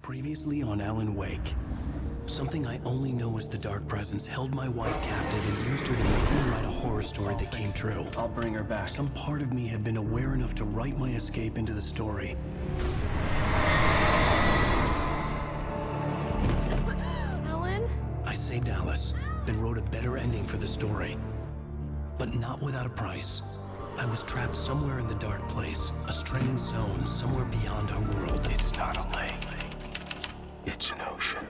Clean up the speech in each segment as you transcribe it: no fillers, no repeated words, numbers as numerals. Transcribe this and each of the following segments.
Previously on Alan Wake. Something I only know as the Dark Presence held my wife captive and used her to make me write a horror story that came true. I'll bring her back. Some part of me had been aware enough to write my escape into the story. Alan? I saved Alice, then wrote a better ending for the story. But not without a price. I was trapped somewhere in the dark place, a strange zone somewhere beyond our world. It's not a lake. It's an ocean.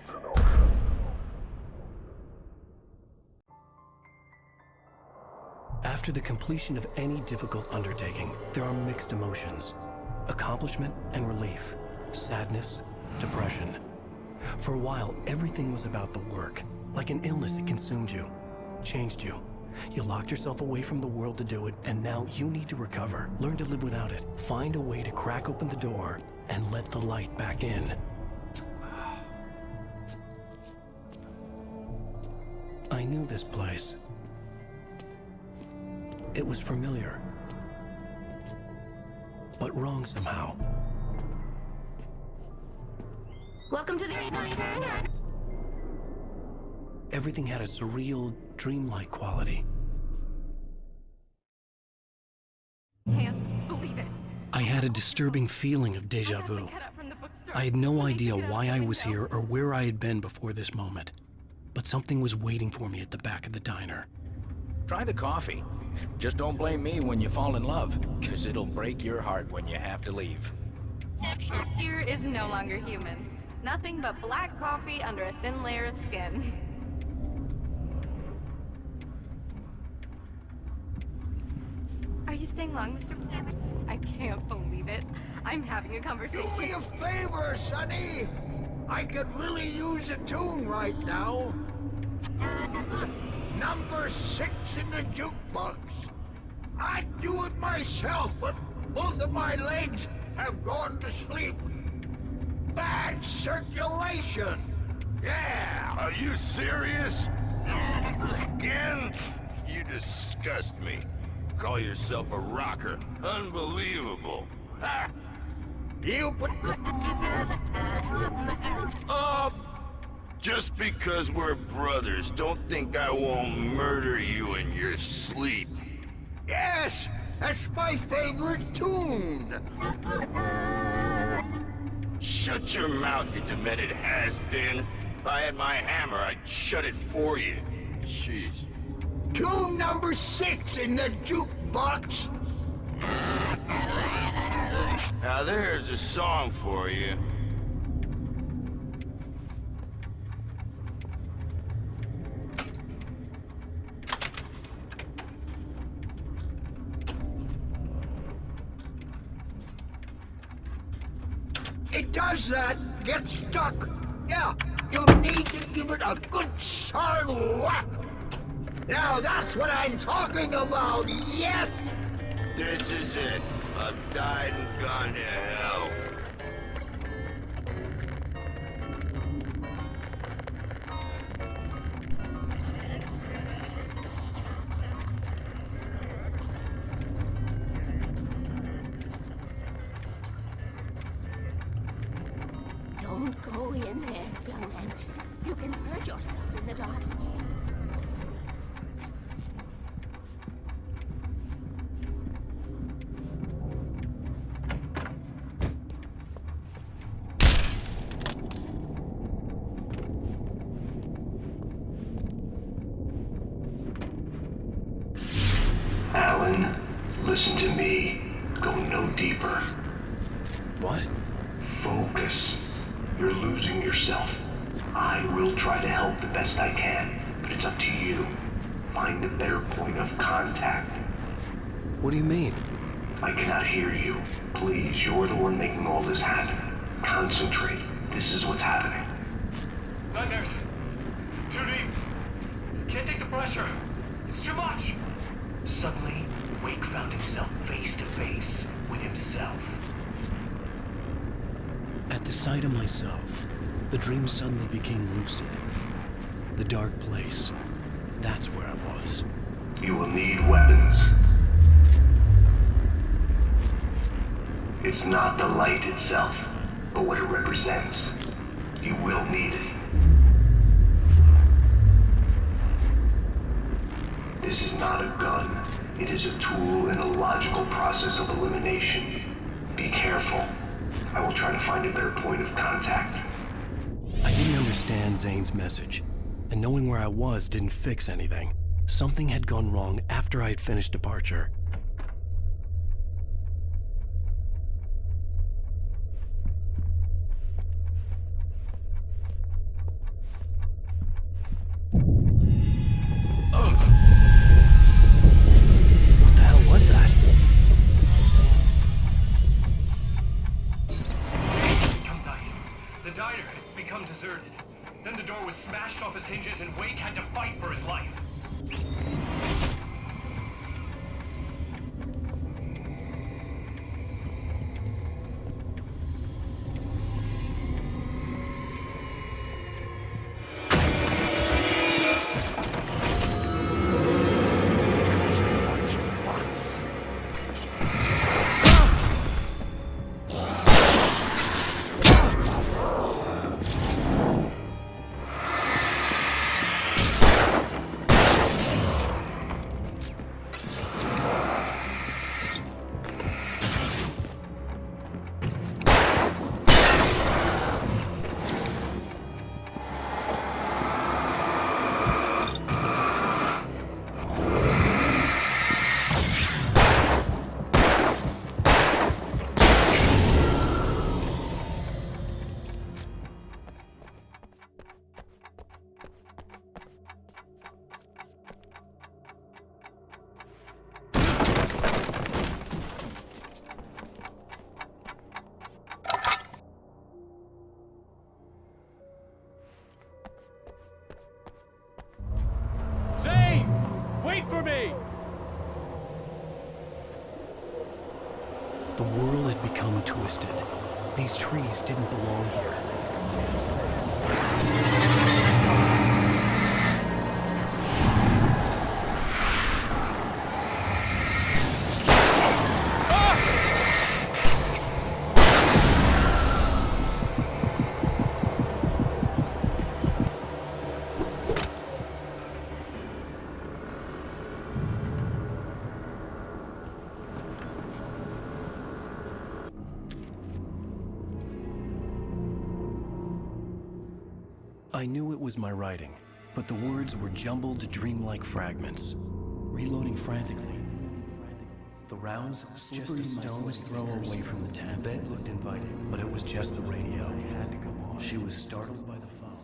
After the completion of any difficult undertaking, there are mixed emotions. Accomplishment and relief. Sadness, depression. For a while, everything was about the work. Like an illness, it consumed you, changed you. You locked yourself away from the world to do it, and now you need to recover. Learn to live without it. Find a way to crack open the door and let the light back in. I knew this place. It was familiar, but wrong somehow. Welcome to the... Everything had a surreal, dreamlike quality. Can't believe it. I had a disturbing feeling of deja vu. I had no idea why I was here or where I had been before this moment. But something was waiting for me at the back of the diner. Try the coffee. Just don't blame me when you fall in love, because it'll break your heart when you have to leave. Here is no longer human. Nothing but black coffee under a thin layer of skin. Are you staying long, Mr. Planet? I can't believe it. I'm having a conversation. Do me a favor, Sonny. I could really use a tune right now. Number 6 in the jukebox. I'd do it myself, but both of my legs have gone to sleep. Bad circulation. Yeah. Are you serious? Again? You disgust me. Call yourself a rocker. Unbelievable. Ha! You put... Just because we're brothers, don't think I won't murder you in your sleep. Yes, that's my favorite tune. Shut your mouth, you demented has-been. If I had my hammer, I'd shut it for you. Jeez. Tune number 6 in the jukebox. Now there's a song for you. It does that. Get stuck. Yeah, you'll need to give it a good hard whack. Now that's what I'm talking about, yes! This is it. I've died and gone to hell. Don't go in there, young man. You can hurt yourself in the dark. Alan, listen to me. Go no deeper. What? Focus. You're losing yourself. I will try to help the best I can, but it's up to you. Find a better point of contact. What do you mean? I cannot hear you. Please, you're the one making all this happen. Concentrate. This is what's happening. Nightmares. Too deep. Can't take the pressure. It's too much. Suddenly, Wake found himself face to face with himself. At the sight of myself, the dream suddenly became lucid. The dark place. That's where I was. You will need weapons. It's not the light itself, but what it represents. You will need it. This is not a gun. It is a tool in a logical process of elimination. Be careful. I will try to find a better point of contact. I didn't understand Zane's message, and knowing where I was didn't fix anything. Something had gone wrong after I had finished departure. What the hell was that? Come night, the diner had become deserted. Then the door was smashed off its hinges and Wake had to fight for his life. Zane! Wait for me! The world had become twisted. These trees didn't belong here. I knew it was my writing, but the words were jumbled dreamlike fragments. Reloading frantically. The rounds slippery stone's throw away from the tent. The bed looked inviting, but it was just the radio. It had to go on. She was startled by the phone.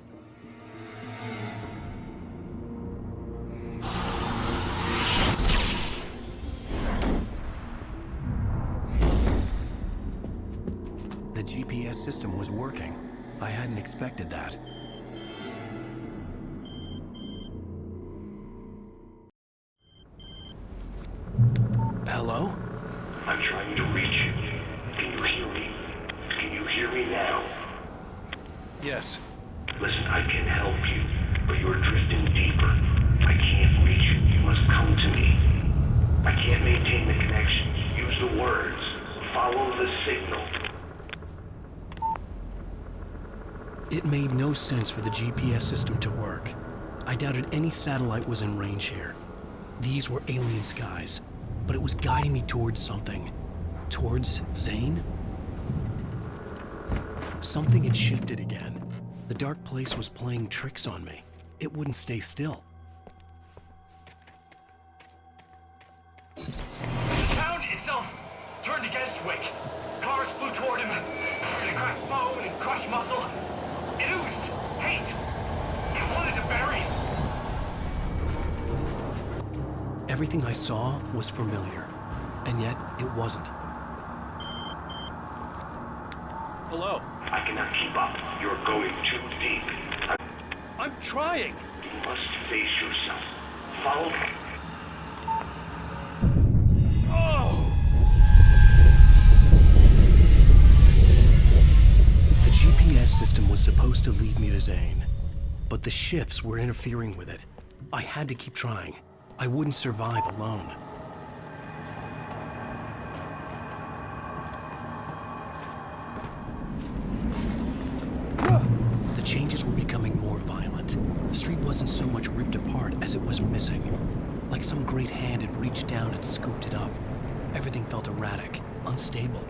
The GPS system was working. I hadn't expected that. Hello? I'm trying to reach you. Can you hear me? Can you hear me now? Yes. Listen, I can help you, but you're drifting deeper. I can't reach you. You must come to me. I can't maintain the connection. Use the words. Follow the signal. It made no sense for the GPS system to work. I doubted any satellite was in range here. These were alien skies, but it was guiding me towards something. Towards Zane? Something had shifted again. The dark place was playing tricks on me. It wouldn't stay still. The town itself turned against Wake. Cars flew toward him. They cracked bone and crushed muscle. It oozed hate. It wanted to bury him. Everything I saw was familiar, and yet it wasn't. Hello? I cannot keep up. You're going too deep. I'm trying! You must face yourself. Follow me. Oh! The GPS system was supposed to lead me to Zane, but the shifts were interfering with it. I had to keep trying. I wouldn't survive alone. The The street wasn't so much ripped apart as it was missing. Like some great hand had reached down and scooped it up. Everything felt erratic, unstable.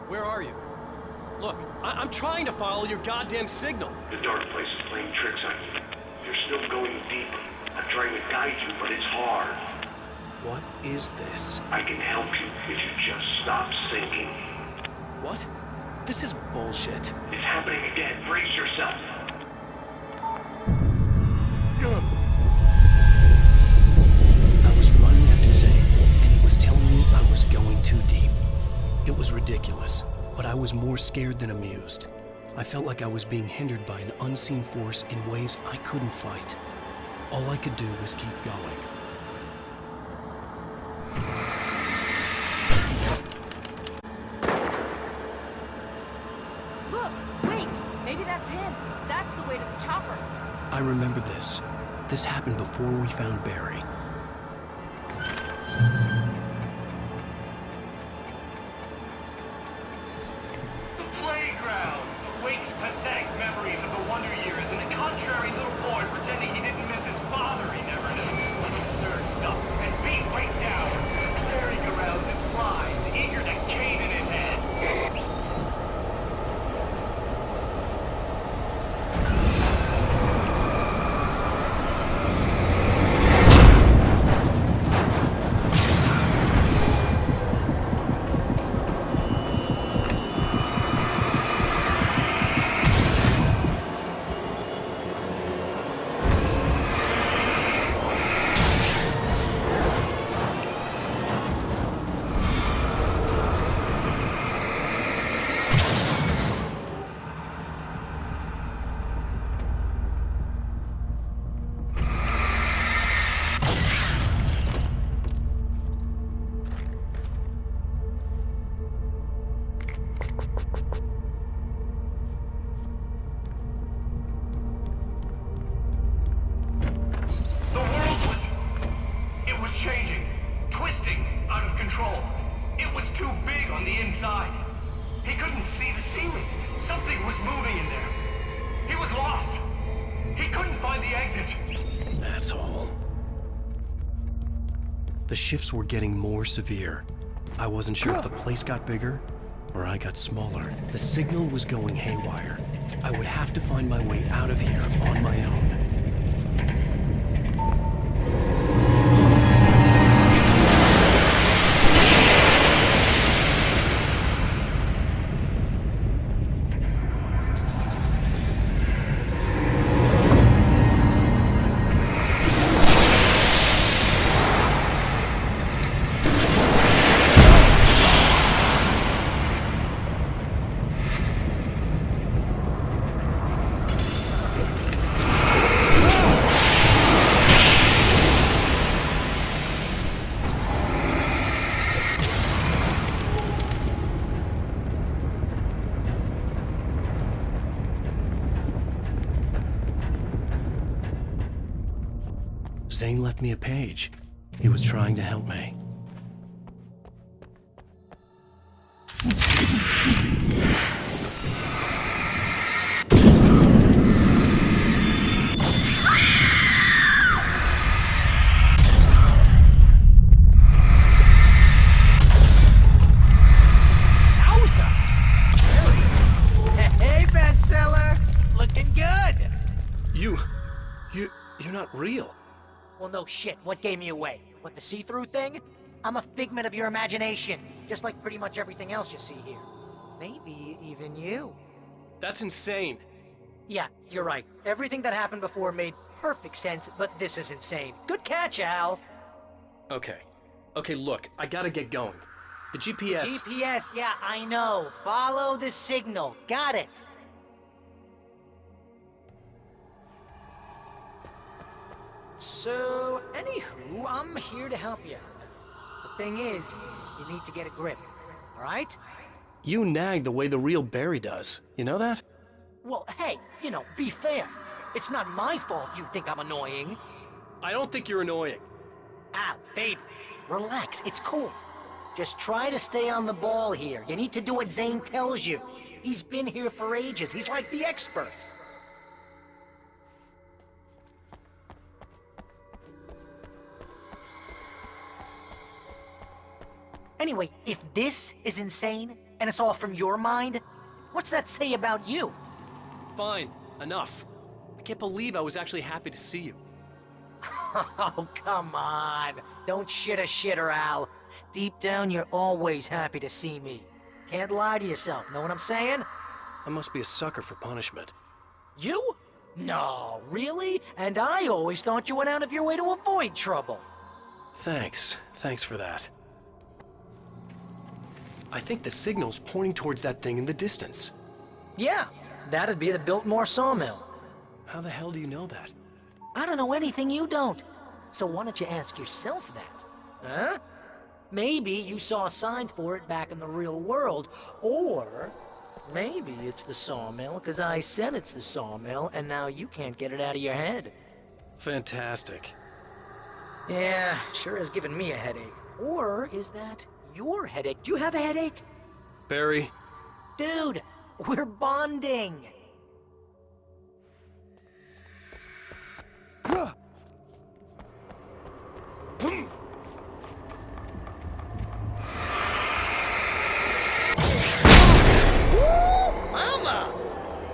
Where are you? Look, I'm trying to follow your goddamn signal. The dark place is playing tricks on you. You're still going deeper. I'm trying to guide you, but it's hard. What is this? I can help you if you just stop sinking. What? This is bullshit. It's happening again. Brace yourself. I was running after Zane, and he was telling me I was going too deep. It was ridiculous, but I was more scared than amused. I felt like I was being hindered by an unseen force in ways I couldn't fight. All I could do was keep going. Look, wait! Maybe that's him. That's the way to the chopper. I remembered this. This happened before we found Barry. The playground awakes pathetic memories of the wonder years and the contrary little boy pretending he didn't miss his father he never knew. He surged up and beat right down, merry-go-rounds and slides, eager to cane in his head. Changing, twisting, out of control. It was too big on the inside. He couldn't see the ceiling. Something was moving in there. He was lost. He couldn't find the exit. Asshole. The shifts were getting more severe. I wasn't sure if the place got bigger or I got smaller. The signal was going haywire. I would have to find my way out of here on my own. Zane left me a page. He was trying to help me. Hey, bestseller! Looking good! You're not real. Well, no shit. What gave me away? What, the see-through thing? I'm a figment of your imagination, just like pretty much everything else you see here. Maybe even you. That's insane. Yeah, you're right. Everything that happened before made perfect sense, but this is insane. Good catch, Al. Okay, look, I gotta get going. The GPS... GPS, yeah, I know. Follow the signal. Got it. So, anywho, I'm here to help you. The thing is, you need to get a grip, all right? You nag the way the real Barry does. You know that? Well, hey, be fair. It's not my fault you think I'm annoying. I don't think you're annoying. Al, baby, relax, it's cool. Just try to stay on the ball here. You need to do what Zane tells you. He's been here for ages. He's like the expert. Anyway, if this is insane, and it's all from your mind, what's that say about you? Fine, enough. I can't believe I was actually happy to see you. Oh, come on. Don't shit a shitter, Al. Deep down, you're always happy to see me. Can't lie to yourself, know what I'm saying? I must be a sucker for punishment. You? No, really? And I always thought you went out of your way to avoid trouble. Thanks. Thanks for that. I think the signal's pointing towards that thing in the distance. Yeah, that'd be the Biltmore sawmill. How the hell do you know that? I don't know anything you don't. So why don't you ask yourself that? Huh? Maybe you saw a sign for it back in the real world, or maybe it's the sawmill because I said it's the sawmill and now you can't get it out of your head. Fantastic. Yeah, sure has given me a headache. Or is that your headache? Do you have a headache? Barry. Dude, we're bonding. Mama!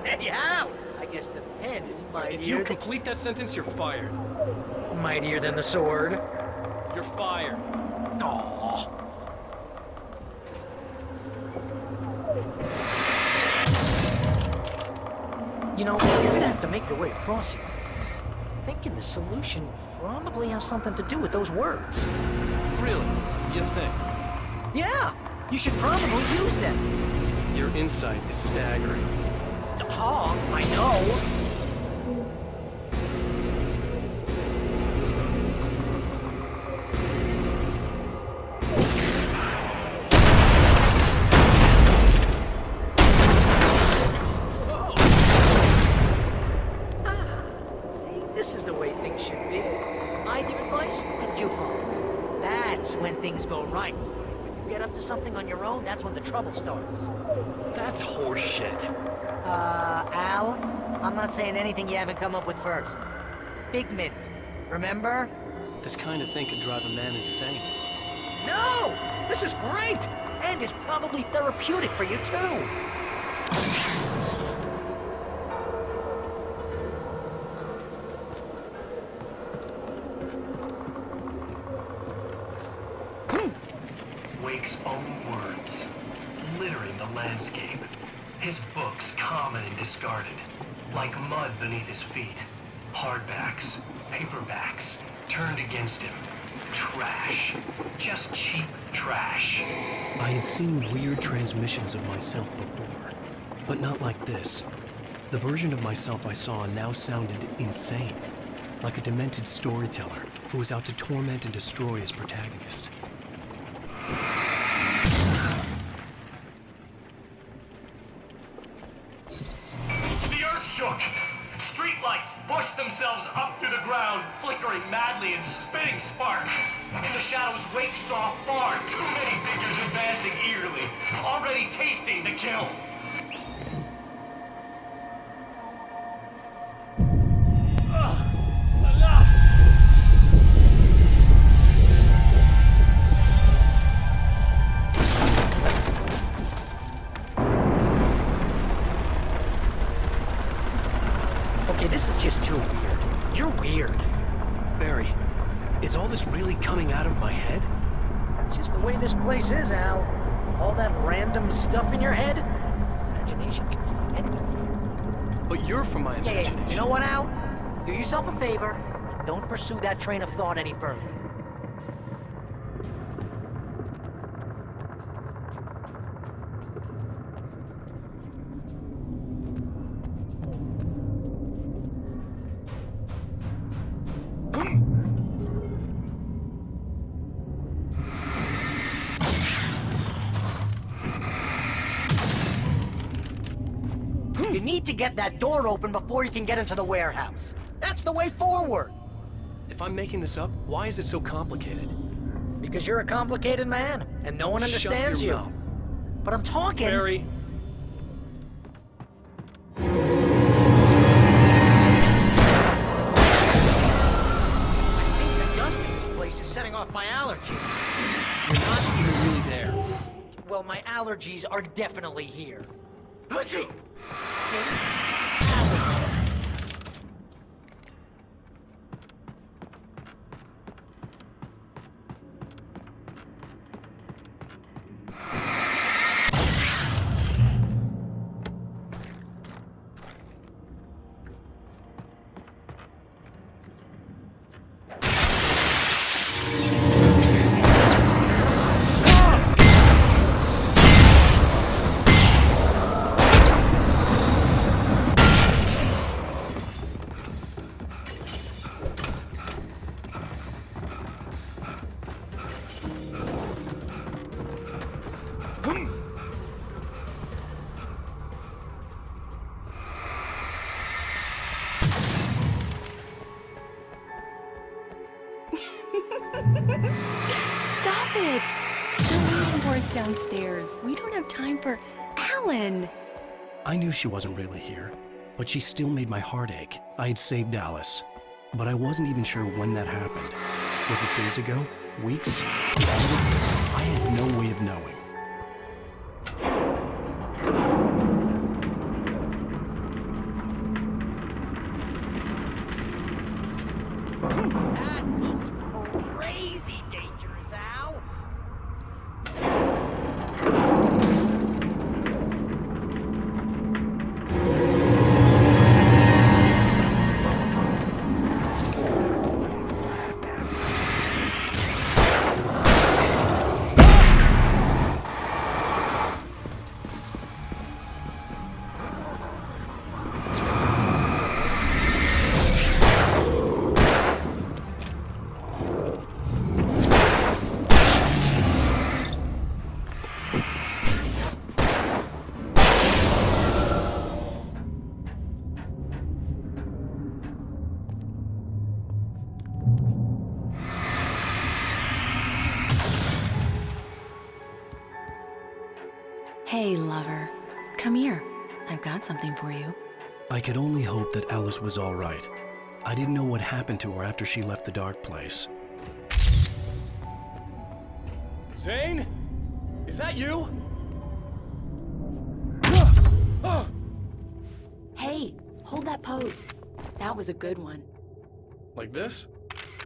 Hey, Al! I guess the pen is mightier. If you complete that sentence, you're fired. Mightier than the sword. You're fired. Aww. You're gonna have to make your way across here. I'm thinking the solution probably has something to do with those words. Really? You think? Yeah! You should probably use them. Your insight is staggering. Oh, I know. See, this is the way things should be. I give advice, and you follow. That's when things go right. When you get up to something on your own, that's when the trouble starts. That's horseshit. Al, I'm not saying anything you haven't come up with first. Figment, remember? This kind of thing could drive a man insane. No! This is great! And is probably therapeutic for you, too. Wake's own words, littering the landscape. His books common and discarded, like mud beneath his feet. Hardbacks, paperbacks, turned against him. Trash. Just cheap trash. I had seen weird transmissions of myself before, but not like this. The version of myself I saw now sounded insane, like a demented storyteller who was out to torment and destroy his protagonist. The earth shook. Streetlights pushed themselves up through the ground, flickering madly and spitting spark. In the shadows, Wake saw far too many figures advancing eagerly, already tasting the kill. Enough! Okay, this is just too weird. You're weird. Barry, is all this really coming out of my head? That's just the way this place is, Al. All that random stuff in your head. Imagination can be the enemy here. But you're from my imagination. Yeah. You know what, Al? Do yourself a favor and don't pursue that train of thought any further. You need to get that door open before you can get into the warehouse. That's the way forward. If I'm making this up, why is it so complicated? Because you're a complicated man, and no one understands Shut you. your mouth. But I'm talking. Barry. I think the dust in this place is setting off my allergies. You're not even really there. Well, my allergies are definitely here. Achoo! See? Stop it! They're waiting for us downstairs. We don't have time for Alan. I knew she wasn't really here, but she still made my heart ache. I had saved Alice, but I wasn't even sure when that happened. Was it days ago? Weeks? I had no way of knowing. That looks crazy dangerous, Al. Hey, lover. Come here. I've got something for you. I could only hope that Alice was all right. I didn't know what happened to her after she left the dark place. Zane? Is that you? Hey, hold that pose. That was a good one. Like this?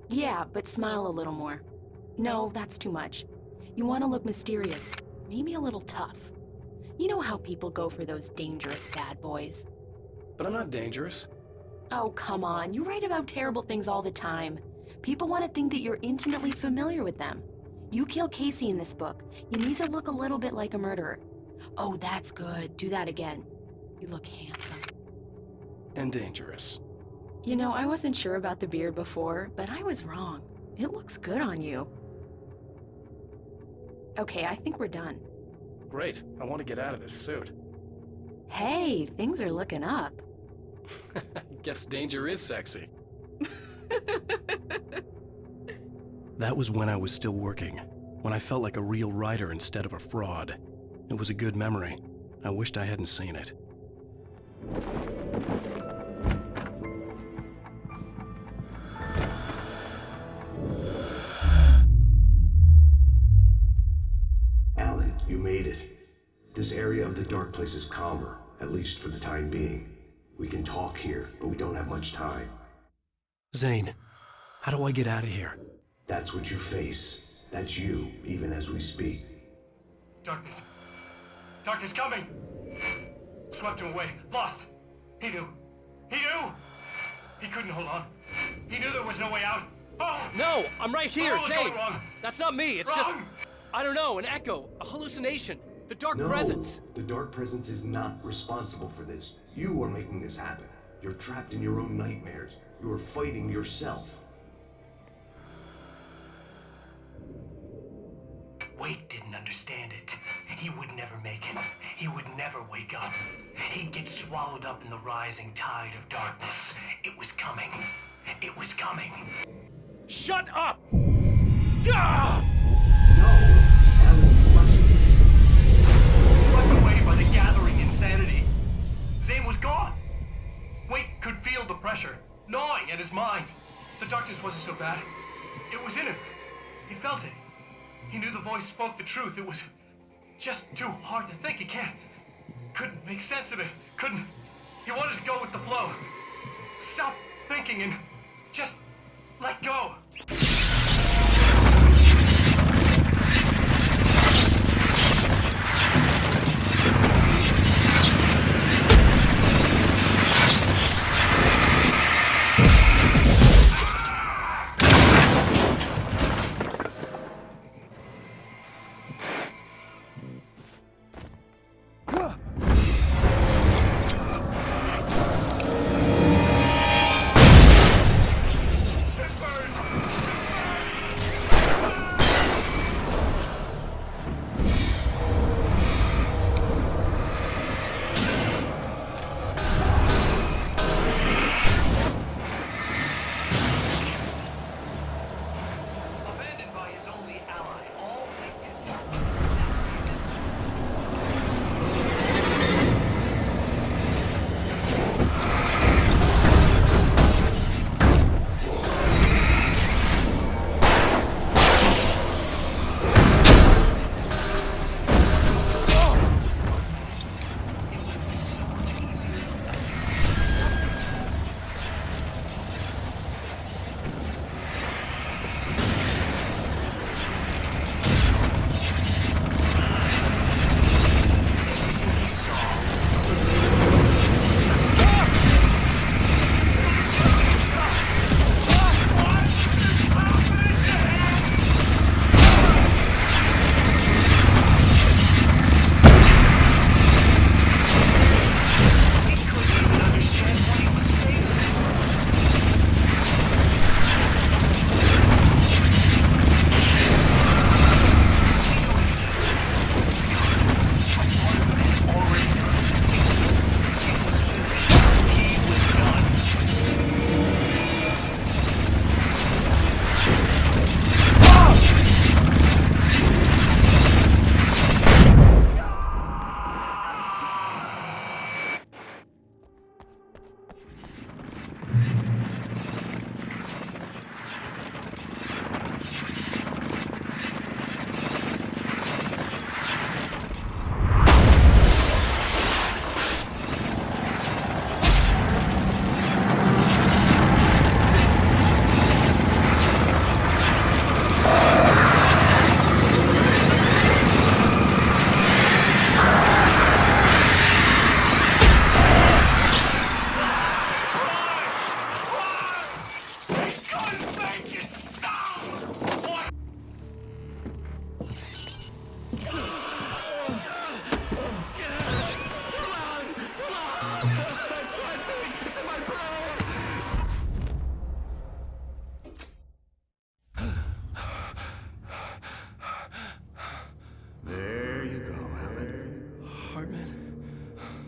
Yeah, but smile a little more. No, that's too much. You want to look mysterious, maybe a little tough. You know how people go for those dangerous bad boys. But I'm not dangerous. Oh, come on. You write about terrible things all the time. People want to think that you're intimately familiar with them. You kill Casey in this book. You need to look a little bit like a murderer. Oh, that's good. Do that again. You look handsome. And dangerous. You know, I wasn't sure about the beard before, but I was wrong. It looks good on you. Okay, I think we're done. Great. I want to get out of this suit. Hey, things are looking up. Guess danger is sexy. That was when I was still working, when I felt like a real writer instead of a fraud. It was a good memory. I wished I hadn't seen it. Alan, you made it. This area of the dark place is calmer, at least for the time being. We can talk here, but we don't have much time. Zane, how do I get out of here? That's what you face. That's you, even as we speak. Darkness. Darkness coming! Swept him away. Lost. He knew. He knew! He couldn't hold on. He knew there was no way out. Oh! No, I'm right here, Oh, Zane. going wrong. That's not me. It's Wrong. just, I don't know, an echo, a hallucination. The dark No, presence. the dark presence is not responsible for this. You are making this happen. You're trapped in your own nightmares. You are fighting yourself. Wade didn't understand it. He would never make it. He would never wake up. He'd get swept swallowed up in the rising tide of darkness. It was coming. It was coming. Shut up! Swept away by the gathering insanity. Zane was gone. Wake could feel the pressure, gnawing at his mind. The darkness wasn't so bad. It was in him. He felt it. He knew the voice spoke the truth. It was just too hard to think. He couldn't make sense of it. He wanted to go with the flow. Stop thinking and just let go.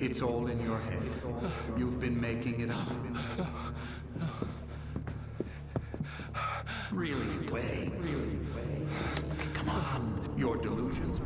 It's all in your head. You've been making it up. Really, Wayne. Come on. Your delusions.